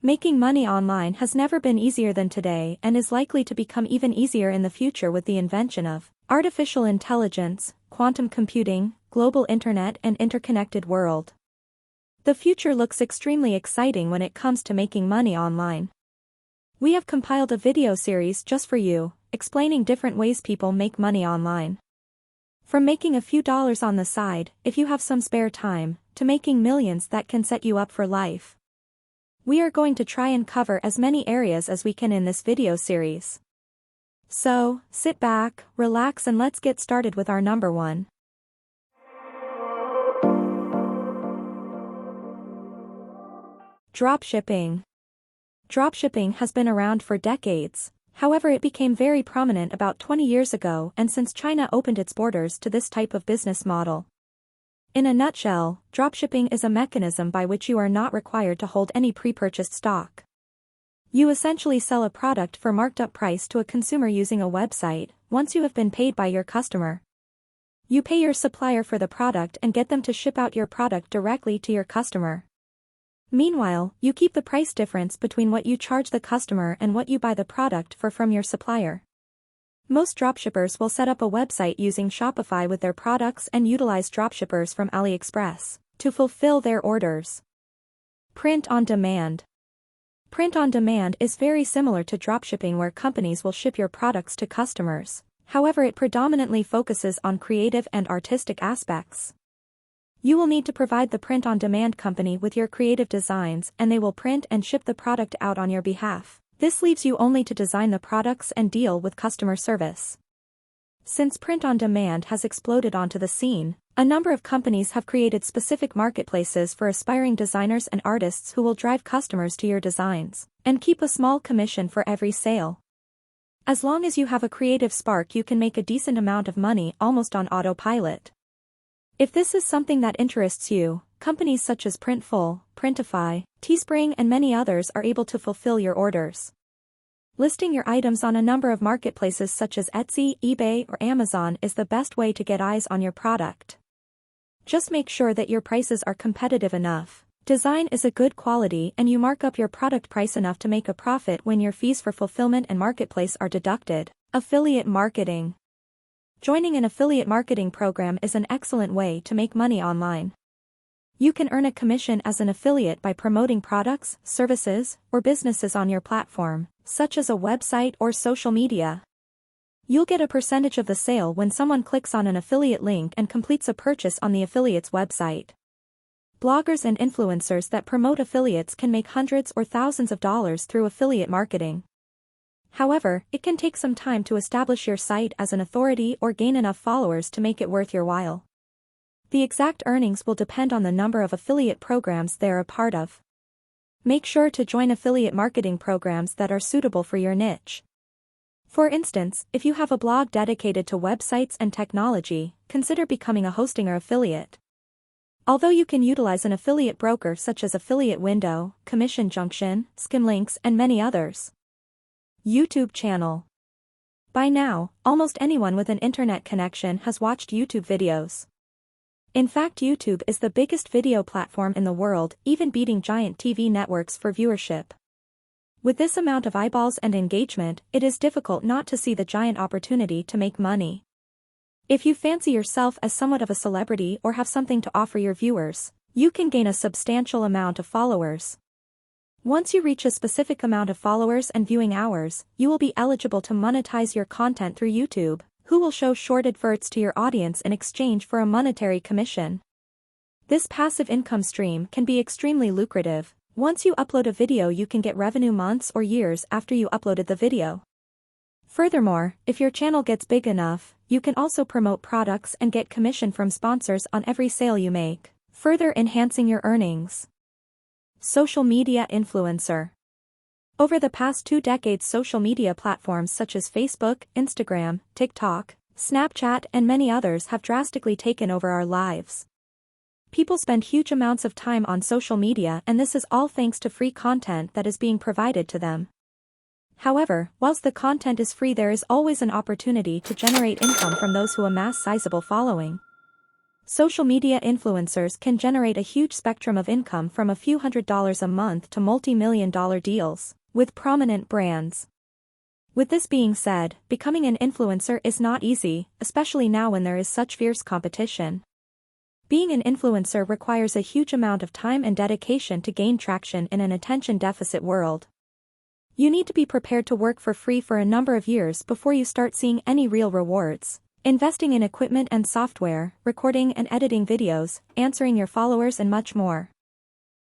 Making money online has never been easier than today and is likely to become even easier in the future with the invention of artificial intelligence, quantum computing, global internet and interconnected world. The future looks extremely exciting when it comes to making money online. We have compiled a video series just for you, explaining different ways people make money online. From making a few dollars on the side, if you have some spare time, to making millions that can set you up for life. We are going to try and cover as many areas as we can in this video series. So, sit back, relax and let's get started with our number 1. Dropshipping. Dropshipping has been around for decades, however it became very prominent about 20 years ago and since China opened its borders to this type of business model. In a nutshell, dropshipping is a mechanism by which you are not required to hold any pre-purchased stock. You essentially sell a product for marked up price to a consumer using a website, once you have been paid by your customer. You pay your supplier for the product and get them to ship out your product directly to your customer. Meanwhile, you keep the price difference between what you charge the customer and what you buy the product for from your supplier. Most dropshippers will set up a website using Shopify with their products and utilize dropshippers from AliExpress to fulfill their orders. Print on demand. Print on demand is very similar to dropshipping where companies will ship your products to customers, however it predominantly focuses on creative and artistic aspects. You will need to provide the print on demand company with your creative designs and they will print and ship the product out on your behalf. This leaves you only to design the products and deal with customer service. Since print on demand has exploded onto the scene, a number of companies have created specific marketplaces for aspiring designers and artists who will drive customers to your designs and keep a small commission for every sale. As long as you have a creative spark, you can make a decent amount of money almost on autopilot. If this is something that interests you, companies such as Printful, Printify, Teespring and many others are able to fulfill your orders. Listing your items on a number of marketplaces such as Etsy, eBay or Amazon is the best way to get eyes on your product. Just make sure that your prices are competitive enough, design is a good quality and you mark up your product price enough to make a profit when your fees for fulfillment and marketplace are deducted. Affiliate marketing. Joining an affiliate marketing program is an excellent way to make money online. You can earn a commission as an affiliate by promoting products, services, or businesses on your platform, such as a website or social media. You'll get a percentage of the sale when someone clicks on an affiliate link and completes a purchase on the affiliate's website. Bloggers and influencers that promote affiliates can make hundreds or thousands of dollars through affiliate marketing. However, it can take some time to establish your site as an authority or gain enough followers to make it worth your while. The exact earnings will depend on the number of affiliate programs they are a part of. Make sure to join affiliate marketing programs that are suitable for your niche. For instance, if you have a blog dedicated to websites and technology, consider becoming a hosting or affiliate. Although you can utilize an affiliate broker such as Affiliate Window, Commission Junction, Skimlinks and many others. YouTube channel. By now, almost anyone with an internet connection has watched YouTube videos. In fact, YouTube is the biggest video platform in the world, even beating giant TV networks for viewership. With this amount of eyeballs and engagement, it is difficult not to see the giant opportunity to make money. If you fancy yourself as somewhat of a celebrity or have something to offer your viewers, you can gain a substantial amount of followers. Once you reach a specific amount of followers and viewing hours, you will be eligible to monetize your content through YouTube, who will show short adverts to your audience in exchange for a monetary commission. This passive income stream can be extremely lucrative. Once you upload a video, you can get revenue months or years after you uploaded the video. Furthermore, if your channel gets big enough, you can also promote products and get commission from sponsors on every sale you make, further enhancing your earnings. Social media influencer. Over the past 2 decades, social media platforms such as Facebook, Instagram, TikTok, Snapchat and many others have drastically taken over our lives. People spend huge amounts of time on social media and this is all thanks to free content that is being provided to them. However, whilst the content is free, there is always an opportunity to generate income from those who amass sizable following. Social media influencers can generate a huge spectrum of income from a few $100s a month to multi-million-dollar deals with prominent brands. With this being said, becoming an influencer is not easy, especially now when there is such fierce competition. Being an influencer requires a huge amount of time and dedication to gain traction in an attention-deficit world. You need to be prepared to work for free for a number of years before you start seeing any real rewards. Investing in equipment and software, recording and editing videos, answering your followers and much more.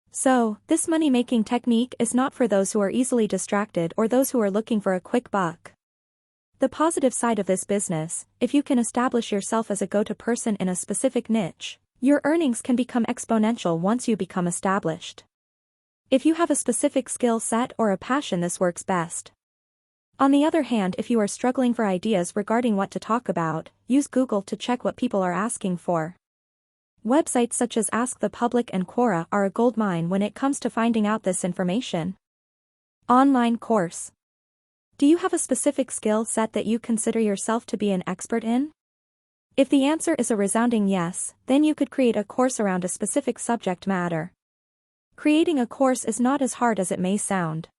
So, this money-making technique is not for those who are easily distracted or those who are looking for a quick buck. The positive side of this business, if you can establish yourself as a go-to person in a specific niche, your earnings can become exponential once you become established. If you have a specific skill set or a passion, this works best. On the other hand, if you are struggling for ideas regarding what to talk about, use Google to check what people are asking for. Websites such as Ask the Public and Quora are a goldmine when it comes to finding out this information. Online course. Do you have a specific skill set that you consider yourself to be an expert in? If the answer is a resounding yes, then you could create a course around a specific subject matter. Creating a course is not as hard as it may sound.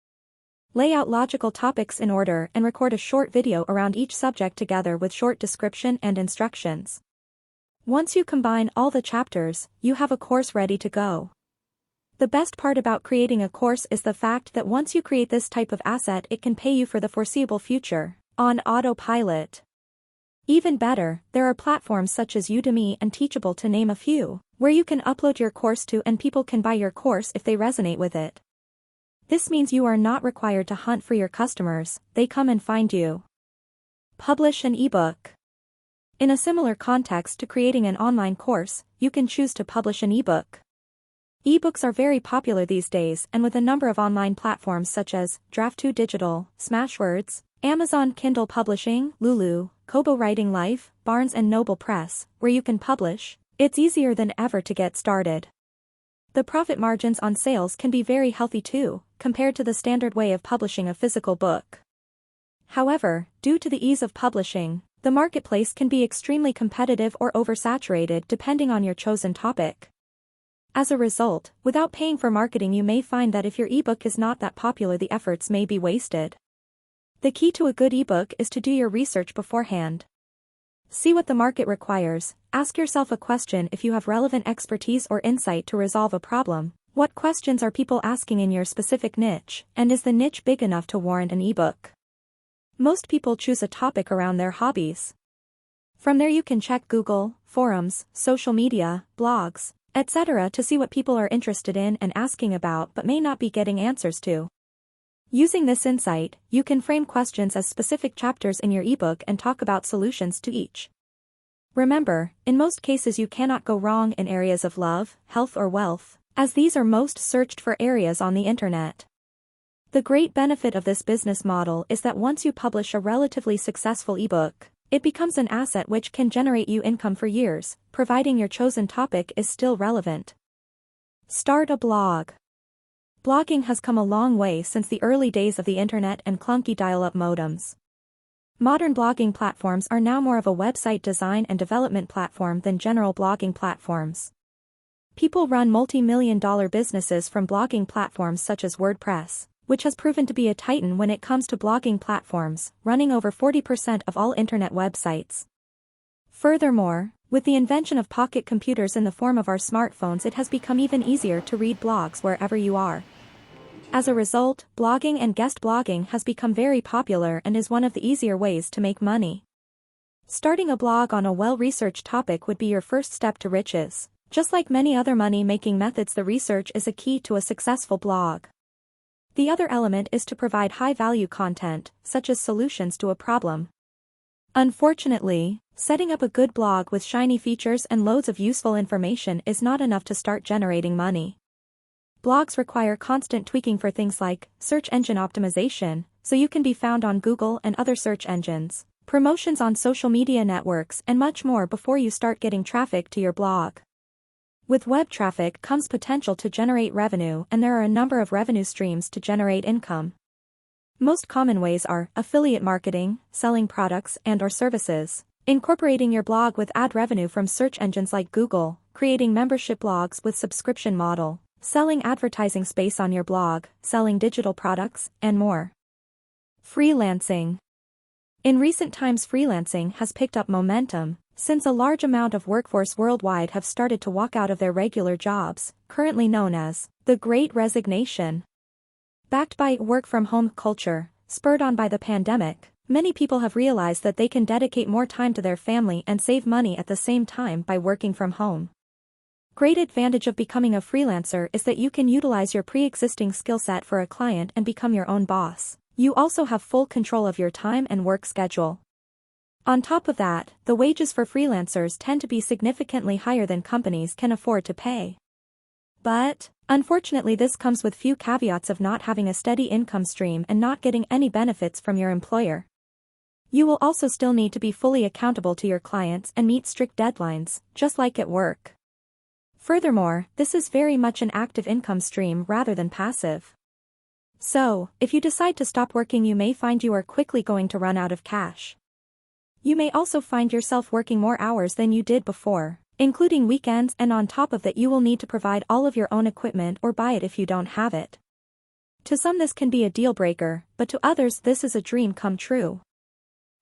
Lay out logical topics in order and record a short video around each subject together with short description and instructions. Once you combine all the chapters, you have a course ready to go. The best part about creating a course is the fact that once you create this type of asset, it can pay you for the foreseeable future, on autopilot. Even better, there are platforms such as Udemy and Teachable, to name a few, where you can upload your course to and people can buy your course if they resonate with it. This means you are not required to hunt for your customers, they come and find you. Publish an ebook. In a similar context to creating an online course, you can choose to publish an ebook. Ebooks are very popular these days, and with a number of online platforms such as Draft2 Digital, Smashwords, Amazon Kindle Publishing, Lulu, Kobo Writing Life, Barnes & Noble Press, where you can publish, it's easier than ever to get started. The profit margins on sales can be very healthy too, compared to the standard way of publishing a physical book. However, due to the ease of publishing, the marketplace can be extremely competitive or oversaturated depending on your chosen topic. As a result, without paying for marketing, you may find that if your ebook is not that popular, the efforts may be wasted. The key to a good ebook is to do your research beforehand. See what the market requires, ask yourself a question if you have relevant expertise or insight to resolve a problem. What questions are people asking in your specific niche, and is the niche big enough to warrant an ebook? Most people choose a topic around their hobbies. From there you can check Google, forums, social media, blogs, etc. to see what people are interested in and asking about but may not be getting answers to. Using this insight, you can frame questions as specific chapters in your ebook and talk about solutions to each. Remember, in most cases you cannot go wrong in areas of love, health or wealth, as these are most searched for areas on the internet. The great benefit of this business model is that once you publish a relatively successful ebook, it becomes an asset which can generate you income for years, providing your chosen topic is still relevant. Start a blog. Blogging has come a long way since the early days of the internet and clunky dial-up modems. Modern blogging platforms are now more of a website design and development platform than general blogging platforms. People run multi-million-dollar businesses from blogging platforms such as WordPress, which has proven to be a titan when it comes to blogging platforms, running over 40% of all internet websites. Furthermore, with the invention of pocket computers in the form of our smartphones, it has become even easier to read blogs wherever you are. As a result, blogging and guest blogging has become very popular and is one of the easier ways to make money. Starting a blog on a well-researched topic would be your first step to riches. Just like many other money-making methods, the research is a key to a successful blog. The other element is to provide high-value content, such as solutions to a problem. Unfortunately, setting up a good blog with shiny features and loads of useful information is not enough to start generating money. Blogs require constant tweaking for things like search engine optimization, so you can be found on Google and other search engines, promotions on social media networks, and much more before you start getting traffic to your blog. With web traffic comes potential to generate revenue, and there are a number of revenue streams to generate income. Most common ways are affiliate marketing, selling products and/or services, Incorporating your blog with ad revenue from search engines like Google, creating membership blogs with subscription model, selling advertising space on your blog, selling digital products, and more. Freelancing. In recent times, freelancing has picked up momentum, since a large amount of workforce worldwide have started to walk out of their regular jobs, currently known as the Great Resignation. Backed by work-from-home culture, spurred on by the pandemic, many people have realized that they can dedicate more time to their family and save money at the same time by working from home. Great advantage of becoming a freelancer is that you can utilize your pre-existing skill set for a client and become your own boss. You also have full control of your time and work schedule. On top of that, the wages for freelancers tend to be significantly higher than companies can afford to pay. But, unfortunately, this comes with few caveats of not having a steady income stream and not getting any benefits from your employer. You will also still need to be fully accountable to your clients and meet strict deadlines, just like at work. Furthermore, this is very much an active income stream rather than passive. So, if you decide to stop working, you may find you are quickly going to run out of cash. You may also find yourself working more hours than you did before, including weekends, and on top of that you will need to provide all of your own equipment or buy it if you don't have it. To some this can be a deal breaker, but to others this is a dream come true.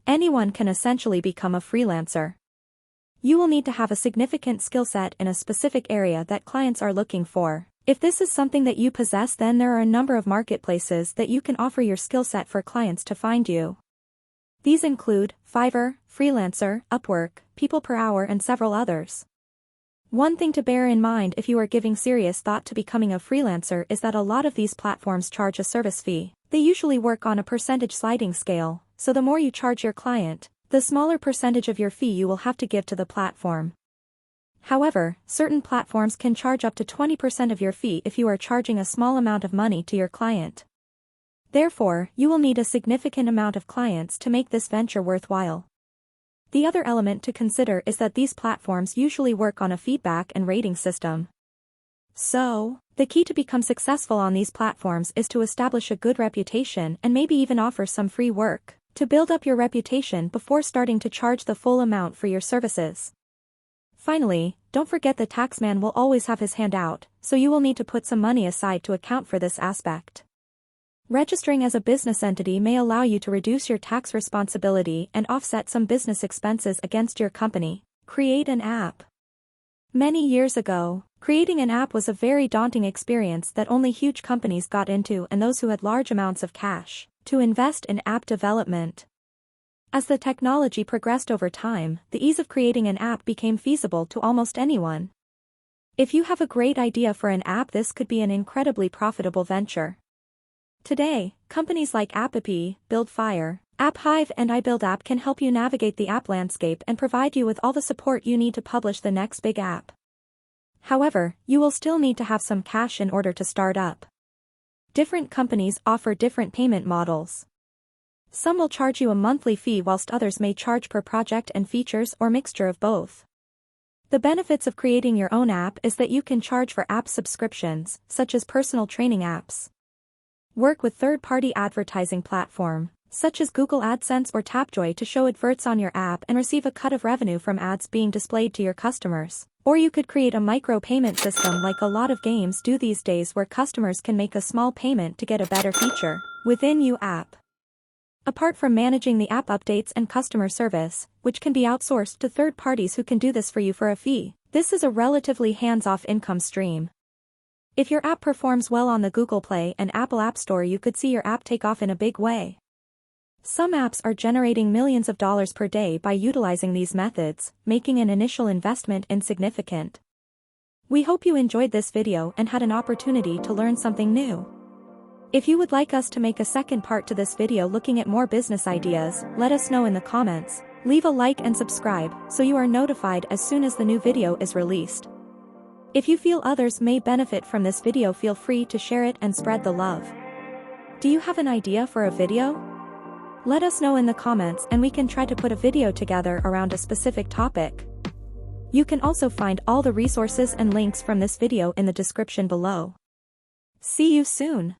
Anyone can essentially become a freelancer. You will need to have a significant skill set in a specific area that clients are looking for. If this is something that you possess, then there are a number of marketplaces that you can offer your skill set for clients to find you. These include Fiverr, Freelancer, Upwork, People Per Hour, and several others. One thing to bear in mind if you are giving serious thought to becoming a freelancer is that a lot of these platforms charge a service fee. They usually work on a percentage sliding scale, so the more you charge your client, the smaller percentage of your fee you will have to give to the platform. However, certain platforms can charge up to 20% of your fee if you are charging a small amount of money to your client. Therefore, you will need a significant amount of clients to make this venture worthwhile. The other element to consider is that these platforms usually work on a feedback and rating system. So, the key to become successful on these platforms is to establish a good reputation and maybe even offer some free work to build up your reputation before starting to charge the full amount for your services. Finally, don't forget the taxman will always have his hand out, so you will need to put some money aside to account for this aspect. Registering as a business entity may allow you to reduce your tax responsibility and offset some business expenses against your company. Create an app. Many years ago, creating an app was a very daunting experience that only huge companies got into and those who had large amounts of cash to invest in app development. As the technology progressed over time, the ease of creating an app became feasible to almost anyone. If you have a great idea for an app, this could be an incredibly profitable venture. Today, companies like App.ep, BuildFire, AppHive, and iBuildApp can help you navigate the app landscape and provide you with all the support you need to publish the next big app. However, you will still need to have some cash in order to start up. Different companies offer different payment models. Some will charge you a monthly fee whilst others may charge per project and features or mixture of both. The benefits of creating your own app is that you can charge for app subscriptions, such as personal training apps. Work with third-party advertising platform, such as Google AdSense or Tapjoy, to show adverts on your app and receive a cut of revenue from ads being displayed to your customers. Or you could create a micro-payment system like a lot of games do these days, where customers can make a small payment to get a better feature within your app. Apart from managing the app updates and customer service, which can be outsourced to third parties who can do this for you for a fee, this is a relatively hands-off income stream. If your app performs well on the Google Play and Apple App Store, you could see your app take off in a big way. Some apps are generating millions of dollars per day by utilizing these methods, making an initial investment insignificant. We hope you enjoyed this video and had an opportunity to learn something new. If you would like us to make a second part to this video looking at more business ideas, let us know in the comments. Leave a like and subscribe so you are notified as soon as the new video is released. If you feel others may benefit from this video, feel free to share it and spread the love. Do you have an idea for a video? Let us know in the comments and we can try to put a video together around a specific topic. You can also find all the resources and links from this video in the description below. See you soon.